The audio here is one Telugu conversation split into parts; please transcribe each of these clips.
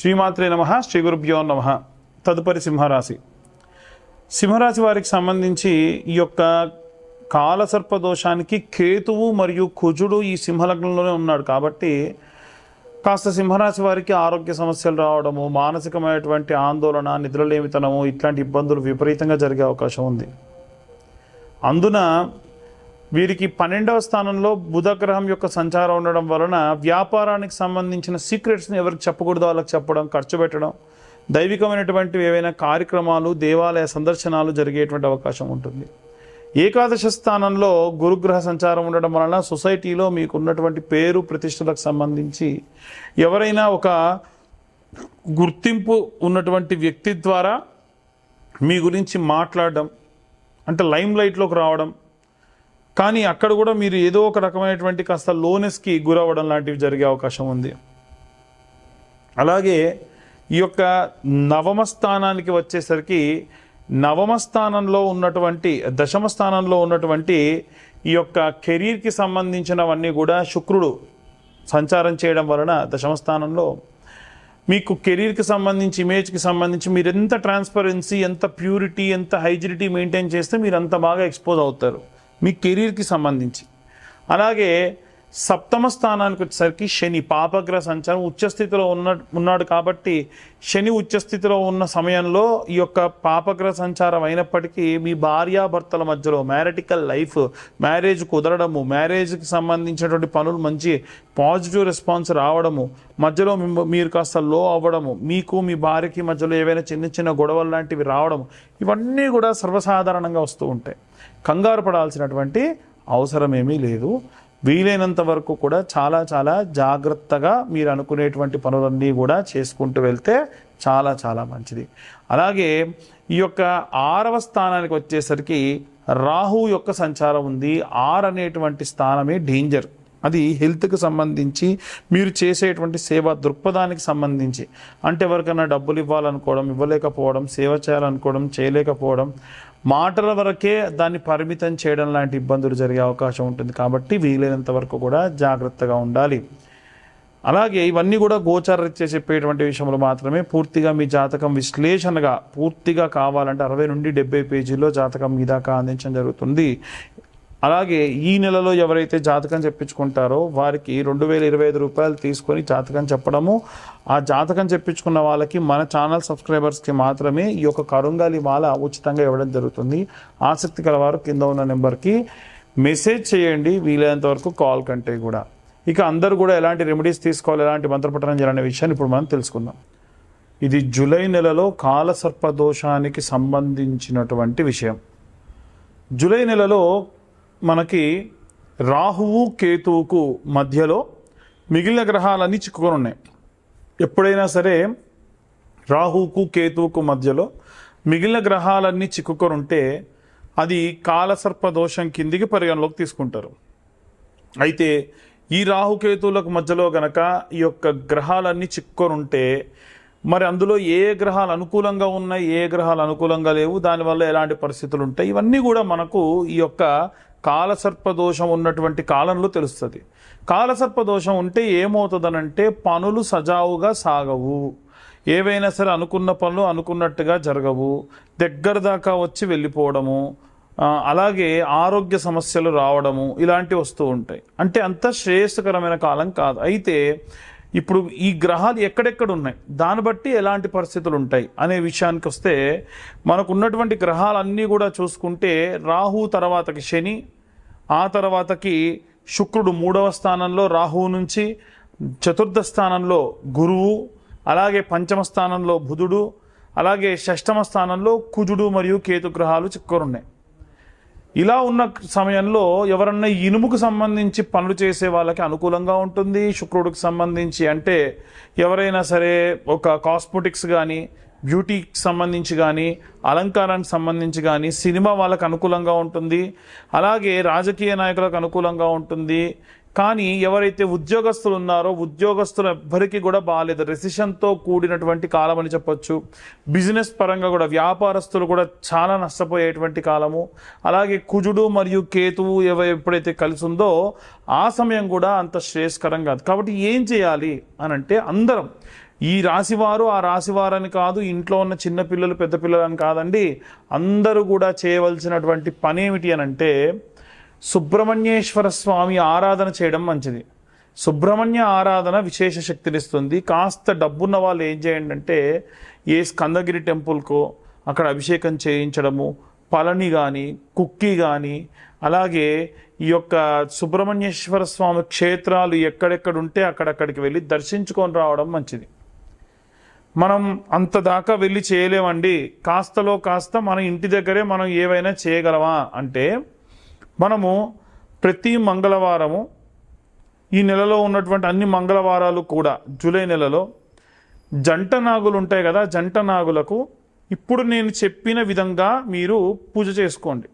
శ్రీమాత్రే నమః, శ్రీ గురుభ్యో నమః. తదుపరి సింహరాశి. సింహరాశి వారికి సంబంధించి ఈ యొక్క కాలసర్ప దోషానికి కేతువు మరియు కుజుడు ఈ సింహలగ్నంలోనే ఉన్నాడు కాబట్టి కాస్త సింహరాశి వారికి ఆరోగ్య సమస్యలు రావడము, మానసికమైనటువంటి ఆందోళన, నిద్రలేమితనము ఇట్లాంటి ఇబ్బందులు విపరీతంగా జరిగే అవకాశం ఉంది. అందున వీరికి 12వ స్థానంలో బుధగ్రహం యొక్క సంచారం ఉండడం వలన వ్యాపారానికి సంబంధించిన సీక్రెట్స్ని ఎవరికి చెప్పకూడదో వాళ్ళకి చెప్పడం, ఖర్చు పెట్టడం, దైవికమైనటువంటి ఏవైనా కార్యక్రమాలు, దేవాలయ సందర్శనాలు జరిగేటువంటి అవకాశం ఉంటుంది. ఏకాదశ స్థానంలో గురుగ్రహ సంచారం ఉండడం వలన సొసైటీలో మీకు ఉన్నటువంటి పేరు ప్రతిష్టలకు సంబంధించి ఎవరైనా ఒక గుర్తింపు ఉన్నటువంటి వ్యక్తి ద్వారా మీ గురించి మాట్లాడడం, అంటే లైమ్ లైట్లోకి రావడం, కానీ అక్కడ కూడా మీరు ఏదో ఒక రకమైనటువంటి కాస్త లోనెస్కి గురవ్వడం లాంటివి జరిగే అవకాశం ఉంది. అలాగే ఈ యొక్క నవమ స్థానానికి వచ్చేసరికి నవమ స్థానంలో ఉన్నటువంటి దశమ స్థానంలో ఉన్నటువంటి ఈ యొక్క కెరీర్కి సంబంధించినవన్నీ కూడా శుక్రుడు సంచారం చేయడం వలన దశమ స్థానంలో మీకు కెరీర్కి సంబంధించి, ఇమేజ్కి సంబంధించి మీరు ఎంత ట్రాన్స్పరెన్సీ, ఎంత ప్యూరిటీ, ఎంత హైజినిటీ మెయింటైన్ చేస్తే మీరు అంత బాగా ఎక్స్పోజ్ అవుతారు మీ కెరీర్కి సంబంధించి. అలాగే సప్తమ స్థానానికి వచ్చేసరికి శని పాపగ్రహ సంచారం ఉచ్చస్థితిలో ఉన్నాడు కాబట్టి శని ఉచ్చస్థితిలో ఉన్న సమయంలో ఈ యొక్క పాపగ్రహ సంచారం అయినప్పటికీ మీ భార్యాభర్తల మధ్యలో మ్యారిటికల్ లైఫ్, మ్యారేజ్ కుదరడము, మ్యారేజ్కి సంబంధించినటువంటి పనులు మంచి పాజిటివ్ రెస్పాన్స్ రావడము, మధ్యలో మీరు కాస్త లో అవ్వడము, మీకు మీ భార్యకి మధ్యలో ఏవైనా చిన్న చిన్న గొడవలు లాంటివి రావడము, ఇవన్నీ కూడా సర్వసాధారణంగా వస్తూ ఉంటాయి. కంగారు పడాల్సినటువంటి అవసరమేమీ లేదు. వీలైనంత వరకు కూడా చాలా చాలా జాగ్రత్తగా మీరు అనుకునేటువంటి పనులన్నీ కూడా చేసుకుంటూ వెళ్తే చాలా చాలా మంచిది. అలాగే ఈ యొక్క 6వ స్థానానికి వచ్చేసరికి రాహు యొక్క సంచారం ఉంది. 6 అనేటువంటి స్థానమే డేంజర్. అది హెల్త్కి సంబంధించి, మీరు చేసేటువంటి సేవా దృక్పథానికి సంబంధించి, అంటే ఎవరికైనా డబ్బులు ఇవ్వాలనుకోవడం, ఇవ్వలేకపోవడం, సేవ చేయాలనుకోవడం, చేయలేకపోవడం, మాటల వరకే దాన్ని పరిమితం చేయడం లాంటి ఇబ్బందులు జరిగే అవకాశం ఉంటుంది. కాబట్టి వీలైనంత వరకు కూడా జాగ్రత్తగా ఉండాలి. అలాగే ఇవన్నీ కూడా గోచారరీత్యా చెప్పేటువంటి విషయంలో మాత్రమే. పూర్తిగా మీ జాతకం విశ్లేషణగా పూర్తిగా కావాలంటే 60 నుండి 70 పేజీల్లో జాతకం మీ దాకా అందించడం జరుగుతుంది. అలాగే ఈ నెలలో ఎవరైతే జాతకం చెప్పించుకుంటారో వారికి 2025 రూపాయలు తీసుకొని జాతకం చెప్పడము, ఆ జాతకం చెప్పించుకున్న వాళ్ళకి మన ఛానల్ సబ్స్క్రైబర్స్కి మాత్రమే ఈ యొక్క కరుంగాలి మాల ఉచితంగా ఇవ్వడం జరుగుతుంది. ఆసక్తి కలవారు కింద ఉన్న నెంబర్కి మెసేజ్ చేయండి, వీలైనంత వరకు కాల్ కంటే కూడా. ఇక అందరూ కూడా ఎలాంటి రెమెడీస్ తీసుకోవాలి, ఎలాంటి మంత్రపఠనం చేయాలనే విషయాన్ని ఇప్పుడు మనం తెలుసుకుందాం. ఇది జూలై నెలలో కాలసర్ప దోషానికి సంబంధించినటువంటి విషయం. జూలై నెలలో మనకి రాహువు కేతువుకు మధ్యలో మిగిలిన గ్రహాలన్నీ చిక్కుకొని ఉన్నాయి. ఎప్పుడైనా సరే రాహువుకు కేతువుకు మధ్యలో మిగిలిన గ్రహాలన్నీ చిక్కుకొని ఉంటే అది కాలసర్ప దోషం కిందికి పరిగణలోకి తీసుకుంటారు. అయితే ఈ రాహుకేతువులకు మధ్యలో గనక ఈ యొక్క గ్రహాలన్నీ చిక్కుకొని ఉంటే మరి అందులో ఏ గ్రహాలు అనుకూలంగా ఉన్నాయి, ఏ గ్రహాలు అనుకూలంగా లేవు, దానివల్ల ఎలాంటి పరిస్థితులు ఉంటాయి, ఇవన్నీ కూడా మనకు ఈ యొక్క కాలసర్ప దోషం ఉన్నటువంటి కాలంలో తెలుస్తుంది. కాలసర్ప దోషం ఉంటే ఏమవుతుందనంటే పనులు సజావుగా సాగవు, ఏవైనా సరే అనుకున్న పనులు అనుకున్నట్టుగా జరగవు, దగ్గర దాకా వచ్చి వెళ్ళిపోవడము, అలాగే ఆరోగ్య సమస్యలు రావడము, ఇలాంటివి వస్తూ ఉంటాయి. అంటే అంత శ్రేయస్కరమైన కాలం కాదు. అయితే ఇప్పుడు ఈ గ్రహాలు ఎక్కడెక్కడ ఉన్నాయి, దాన్ని బట్టి ఎలాంటి పరిస్థితులు ఉంటాయి అనే విషయానికి వస్తే మనకు ఉన్నటువంటి గ్రహాలన్నీ కూడా చూసుకుంటే రాహు తర్వాతకి శని, ఆ తర్వాతకి శుక్రుడు 3వ స్థానంలో రాహువు నుంచి, 4థ స్థానంలో గురువు, అలాగే 5మ స్థానంలో బుధుడు, అలాగే 6మ స్థానంలో కుజుడు మరియు కేతు గ్రహాలు చిక్కుకొని ఉన్నాయి. ఇలా ఉన్న సమయంలో ఎవరన్నా ఇనుముకు సంబంధించి పనులు చేసే వాళ్ళకి అనుకూలంగా ఉంటుంది. శుక్రుడికి సంబంధించి అంటే ఎవరైనా సరే ఒక కాస్మెటిక్స్ కానీ, బ్యూటీకి సంబంధించి కానీ, అలంకారానికి సంబంధించి కానీ, సినిమా వాళ్ళకు అనుకూలంగా ఉంటుంది. అలాగే రాజకీయ నాయకులకు అనుకూలంగా ఉంటుంది. కానీ ఎవరైతే ఉద్యోగస్తులు ఉన్నారో ఉద్యోగస్తులు ఎవ్వరికి కూడా బాగాలేదు, రెసిషన్తో కూడినటువంటి కాలం అని చెప్పొచ్చు. బిజినెస్ పరంగా కూడా వ్యాపారస్తులు కూడా చాలా నష్టపోయేటువంటి కాలము. అలాగే కుజుడు మరియు కేతువు ఎప్పుడైతే కలిసి ఉందో ఆ సమయం కూడా అంత శ్రేయస్కరం కాదు. కాబట్టి ఏం చేయాలి అని అంటే అందరం ఈ రాశివారు ఆ రాశివారని కాదు, ఇంట్లో ఉన్న చిన్న పిల్లలు పెద్ద పిల్లలు అని కాదండి, అందరూ కూడా చేయవలసినటువంటి పని ఏమిటి అని అంటే సుబ్రహ్మణ్యేశ్వర స్వామి ఆరాధన చేయడం మంచిది. సుబ్రహ్మణ్య ఆరాధన విశేష శక్తినిస్తుంది. కాస్త డబ్బున్న వాళ్ళు ఏం చేయండి అంటే ఏ స్కందగిరి టెంపుల్కో అక్కడ అభిషేకం చేయించడము, పళని కానీ కుక్కి కానీ, అలాగే ఈ యొక్క సుబ్రహ్మణ్యేశ్వర స్వామి క్షేత్రాలు ఎక్కడెక్కడ ఉంటే అక్కడక్కడికి వెళ్ళి దర్శించుకొని రావడం మంచిది. మనం అంత దాకా వెళ్ళి చేయలేమండి, కాస్తలో కాస్త మన ఇంటి దగ్గరే మనం ఏవైనా చేయగలమా అంటే మనము ప్రతి మంగళవారము ఈ నెలలో ఉన్నటువంటి అన్ని మంగళవారాలు కూడా జూలై నెలలో జంట నాగులు ఉంటాయి కదా, జంట నాగులకు ఇప్పుడు నేను చెప్పిన విధంగా మీరు పూజ చేసుకోండి.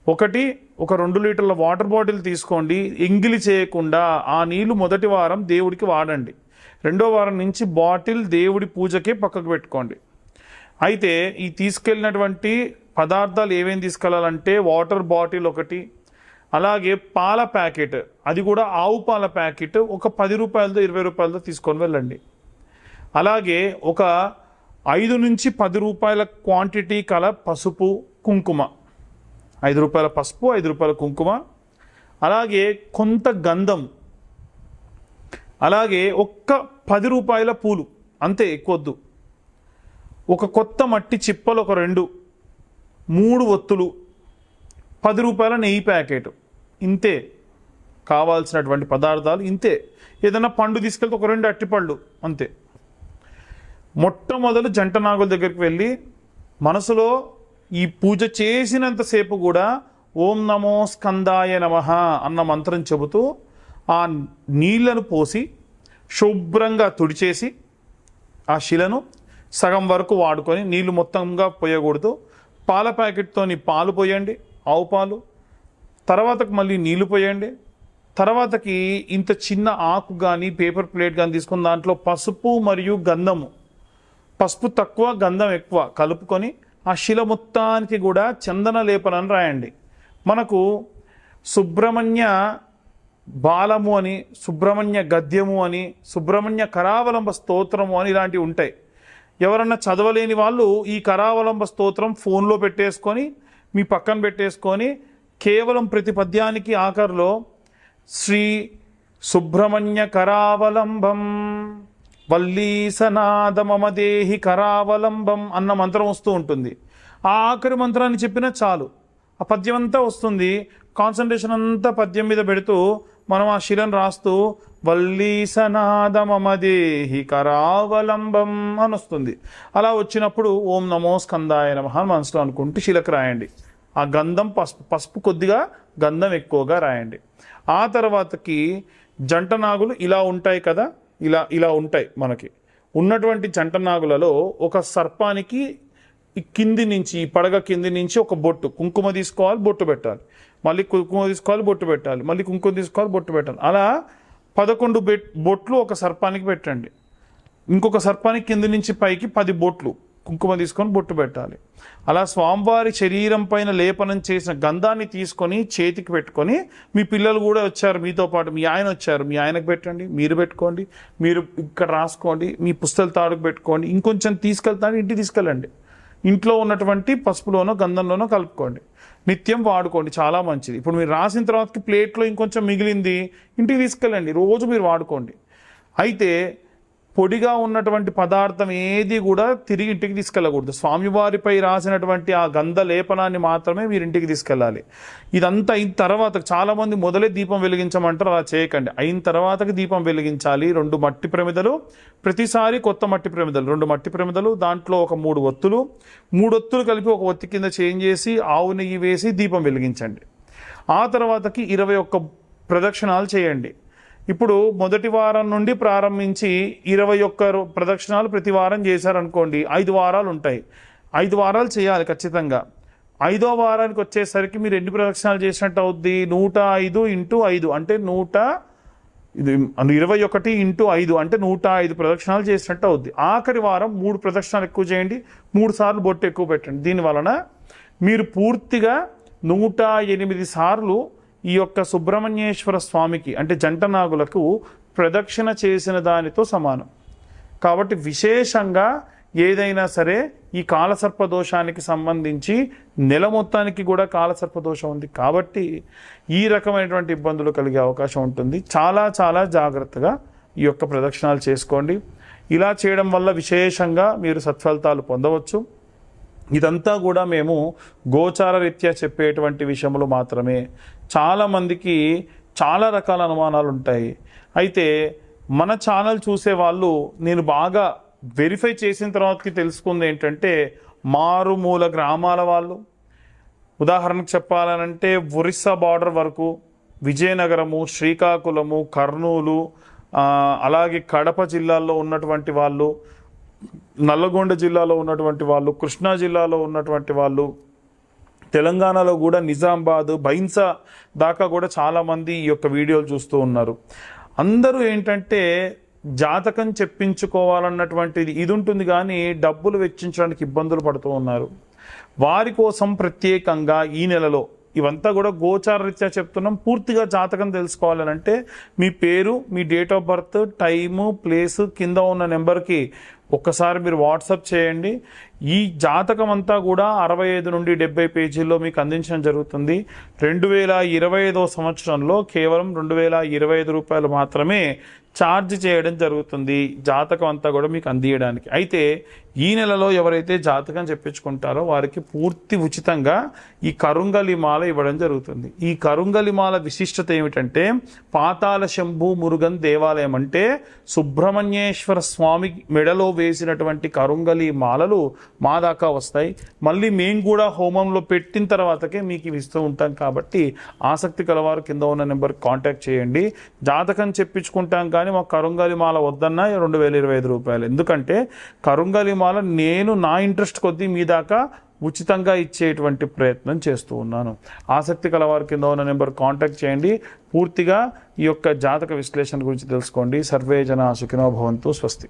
ఒక 2 లీటర్ల వాటర్ బాటిల్ తీసుకోండి, ఎంగిలి చేయకుండా ఆ నీళ్లు మొదటి వారం దేవుడికి వాడండి. 2వ వారం నుంచి బాటిల్ దేవుడి పూజకే పక్కకు పెట్టుకోండి. అయితే ఈ తీసుకెళ్ళినటువంటి పదార్థాలు ఏమేమి తీసుకెళ్ళాలంటే వాటర్ బాటిల్ ఒకటి, అలాగే పాల ప్యాకెట్, అది కూడా ఆవు పాల ప్యాకెట్ ఒక 10 రూపాయలతో 20 రూపాయలతో తీసుకొని వెళ్ళండి. అలాగే ఒక 5 నుంచి 10 రూపాయల క్వాంటిటీ కల పసుపు కుంకుమ, 5 రూపాయల పసుపు 5 రూపాయల కుంకుమ, అలాగే కొంత గంధం, అలాగే ఒక్క 10 రూపాయల పూలు, అంతే ఎక్కువద్దు. ఒక కొత్త మట్టి చిప్పలు ఒక 2, 3 ఒత్తులు, 10 రూపాయల నెయ్యి ప్యాకెట్, ఇంతే కావాల్సినటువంటి పదార్థాలు ఇంతే. ఏదైనా పండు తీసుకెళ్తే ఒక 2 అట్టిపళ్ళు అంతే. మొట్టమొదలు జంట నాగుల దగ్గరికి వెళ్ళి మనసులో ఈ పూజ చేసినంతసేపు కూడా ఓం నమో స్కందాయ నమః అన్న మంత్రం చెబుతూ ఆ నీళ్లను పోసి శుభ్రంగా తుడిచేసి ఆ శిలను సగం వరకు వాడుకొని, నీళ్లు మొత్తంగా పోయకూడదు, పాల ప్యాకెట్తోని పాలు పోయండి, ఆవు పాలు, తర్వాతకు మళ్ళీ నీళ్లు పోయండి, తర్వాతకి ఇంత చిన్న ఆకు కానీ పేపర్ ప్లేట్ కానీ తీసుకుని దాంట్లో పసుపు మరియు గంధము, పసుపు తక్కువ గంధం ఎక్కువ కలుపుకొని ఆ శిల మొత్తానికి కూడా చందన లేపనని రాయండి. మనకు సుబ్రహ్మణ్య బాలము అని, సుబ్రహ్మణ్య గద్యము అని, సుబ్రహ్మణ్య కరావలంబ స్తోత్రము అని ఇలాంటివి ఉంటాయి. ఎవరన్నా చదవలేని వాళ్ళు ఈ కరావలంబ స్తోత్రం ఫోన్లో పెట్టేసుకొని మీ పక్కన పెట్టేసుకొని కేవలం ప్రతి పద్యానికి ఆఖరిలో శ్రీ సుబ్రహ్మణ్య కరావలంబం వల్లీసనాదమమదేహి కరావలంబం అన్న మంత్రం వస్తూ ఉంటుంది. ఆ ఆఖరి మంత్రాన్ని చెప్పినా చాలు, ఆ పద్యం అంతా వస్తుంది. కాన్సన్ట్రేషన్ అంతా పద్యం మీద పెడుతూ మనం ఆ శిలను రాస్తూ వల్లీసనాదమమదేహి కరావలంబం అని వస్తుంది. అలా వచ్చినప్పుడు ఓం నమో స్కందాయ నమః మనసులో అనుకుంటూ శిలకు రాయండి. ఆ గంధం పసుపు కొద్దిగా గంధం ఎక్కువగా రాయండి. ఆ తర్వాతకి జంట నాగులు ఇలా ఉంటాయి కదా, ఇలా ఉంటాయి. మనకి ఉన్నటువంటి జంట నాగులలో ఒక సర్పానికి కింది నుంచి, పడగ కింది నుంచి ఒక బొట్టు కుంకుమ తీసుకోవాలి, బొట్టు పెట్టాలి, మళ్ళీ కుంకుమ తీసుకోవాలి, బొట్టు పెట్టాలి, మళ్ళీ కుంకుమ తీసుకోవాలి, బొట్టు పెట్టాలి. అలా 11 బొట్లు ఒక సర్పానికి పెట్టండి. ఇంకొక సర్పానికి కింది నుంచి పైకి 10 బొట్లు కుంకుమ తీసుకొని బొట్టు పెట్టాలి. అలా స్వామివారి శరీరం పైన లేపనం చేసిన గంధాన్ని తీసుకొని చేతికి పెట్టుకొని, మీ పిల్లలు కూడా వచ్చారు మీతో పాటు, మీ ఆయన వచ్చారు, మీ ఆయనకు పెట్టండి, మీరు పెట్టుకోండి, మీరు ఇక్కడ రాసుకోండి, మీ పుస్తల తాడుకు పెట్టుకోండి, ఇంకొంచెం తీసుకెళ్తాను ఇంటికి తీసుకెళ్ళండి, ఇంట్లో ఉన్నటువంటి పసుపులోనో గంధంలోనో కలుపుకోండి, నిత్యం వాడుకోండి, చాలా మంచిది. ఇప్పుడు మీరు రాసిన తర్వాతకి ప్లేట్లో ఇంకొంచెం మిగిలింది ఇంటికి తీసుకెళ్ళండి, రోజు మీరు వాడుకోండి. అయితే పొడిగా ఉన్నటువంటి పదార్థం ఏది కూడా తిరిగి ఇంటికి తీసుకెళ్ళకూడదు. స్వామివారిపై రాసినటువంటి ఆ గంధ లేపనాన్ని మాత్రమే మీరు ఇంటికి తీసుకెళ్ళాలి. ఇదంతా అయిన తర్వాత, చాలామంది మొదలే దీపం వెలిగించమంటారు, అలా చేయకండి. అయిన తర్వాతకి దీపం వెలిగించాలి. 2 మట్టి ప్రమిదలు, ప్రతిసారి కొత్త మట్టి ప్రమిదలు, 2 మట్టి ప్రమిదలు, దాంట్లో ఒక 3 ఒత్తులు, 3 ఒత్తులు కలిపి ఒక ఒత్తి కింద చేంజ్ చేసి ఆవు నెయ్యి వేసి దీపం వెలిగించండి. ఆ తర్వాతకి 21 ప్రదక్షిణాలు చేయండి. ఇప్పుడు మొదటి వారం నుండి ప్రారంభించి 21 ప్రదక్షిణాలు ప్రతి వారం చేశారనుకోండి, 5 వారాలు ఉంటాయి. 5 వారాలు చేయాలి ఖచ్చితంగా. 5వ వారానికి వచ్చేసరికి మీరు ఎన్ని ప్రదక్షిణాలు చేసినట్టు అవుద్ది? 105 × 5 అంటే 21 × 5 అంటే 105 ప్రదక్షిణాలు చేసినట్టు అవుద్ది. ఆఖరి వారం 3 ప్రదక్షిణాలు ఎక్కువ చేయండి, 3 సార్లు బొట్టు ఎక్కువ పెట్టండి. దీనివలన మీరు పూర్తిగా 108 సార్లు ఈ యొక్క సుబ్రహ్మణ్యేశ్వర స్వామికి అంటే జంట నాగులకు ప్రదక్షిణ చేసిన దానితో సమానం. కాబట్టి విశేషంగా ఏదైనా సరే ఈ కాలసర్ప దోషానికి సంబంధించి నెల మొత్తానికి కూడా కాలసర్ప దోషం ఉంది కాబట్టి ఈ రకమైనటువంటి ఇబ్బందులు కలిగే అవకాశం ఉంటుంది. చాలా చాలా జాగ్రత్తగా ఈ యొక్క ప్రదక్షిణాలు చేసుకోండి. ఇలా చేయడం వల్ల విశేషంగా మీరు సత్ఫలితాలు పొందవచ్చు. ఇదంతా కూడా మేము గోచార రీత్యా చెప్పేటువంటి విషయములు మాత్రమే. చాలామందికి చాలా రకాల అనుమానాలు ఉంటాయి. అయితే మన ఛానల్ చూసే వాళ్ళు నేను బాగా వెరిఫై చేసిన తర్వాతకి తెలుసుకుంది ఏంటంటే, మారుమూల గ్రామాల వాళ్ళు, ఉదాహరణకు చెప్పాలనంటే ఒరిస్సా బార్డర్ వరకు, విజయనగరము, శ్రీకాకుళము, కర్నూలు, అలాగే కడప జిల్లాల్లో ఉన్నటువంటి వాళ్ళు, నల్లగొండ జిల్లాలో ఉన్నటువంటి వాళ్ళు, కృష్ణా జిల్లాలో ఉన్నటువంటి వాళ్ళు, తెలంగాణలో కూడా నిజామాబాద్, బైన్సా దాకా కూడా చాలామంది ఈ యొక్క వీడియోలు చూస్తూ ఉన్నారు. అందరూ ఏంటంటే జాతకం చెప్పించుకోవాలన్నటువంటిది ఇది ఉంటుంది, కానీ డబ్బులు వెచ్చించడానికి ఇబ్బందులు పడుతూ ఉన్నారు. వారి కోసం ప్రత్యేకంగా ఈ నెలలో ఇవంతా కూడా గోచార రీత్యా చెప్తున్నాం. పూర్తిగా జాతకం తెలుసుకోవాలనంటే మీ పేరు, మీ date of birth, time, place కింద ఉన్న నెంబర్కి ఒక్కసారి మీరు వాట్సాప్ చేయండి. ఈ జాతకం అంతా కూడా 65 నుండి 70 పేజీల్లో మీకు అందించడం జరుగుతుంది. 2025వ సంవత్సరంలో కేవలం 2025 రూపాయలు మాత్రమే ఛార్జ్ చేయడం జరుగుతుంది జాతకం అంతా కూడా మీకు అందియడానికి. అయితే ఈ నెలలో ఎవరైతే జాతకం చెప్పించుకుంటారో వారికి పూర్తి ఉచితంగా ఈ కరుంగలి మాల ఇవ్వడం జరుగుతుంది. ఈ కరుంగలి మాల విశిష్టత ఏమిటంటే, పాతాళ శంభు మురుగన్ దేవాలయం అంటే సుబ్రహ్మణ్యేశ్వర స్వామి మెడలో వేసినటువంటి కరుంగలి మాలలు మా దాకా వస్తాయి. మళ్ళీ మేము కూడా హోమంలో పెట్టిన తర్వాతకే మీకు ఇవి ఇస్తూ ఉంటాం. కాబట్టి ఆసక్తి కలవారు కింద ఉన్న నెంబర్కి కాంటాక్ట్ చేయండి. జాతకం చెప్పించుకుంటాం కానీ మాకు కరుంగలి మాల వద్దన్నా 2025 రూపాయలు. ఎందుకంటే కరుంగలి మాల నేను నా ఇంట్రెస్ట్ కొద్దీ మీ దాకా ఉచితంగా ఇచ్చేటువంటి ప్రయత్నం చేస్తూ ఉన్నాను. ఆసక్తి కలవారు కింద ఉన్న నెంబర్ కాంటాక్ట్ చేయండి. పూర్తిగా ఈ యొక్క జాతక విశ్లేషణ గురించి తెలుసుకోండి. సర్వే జన సుఖినో భవంతు. స్వస్తి.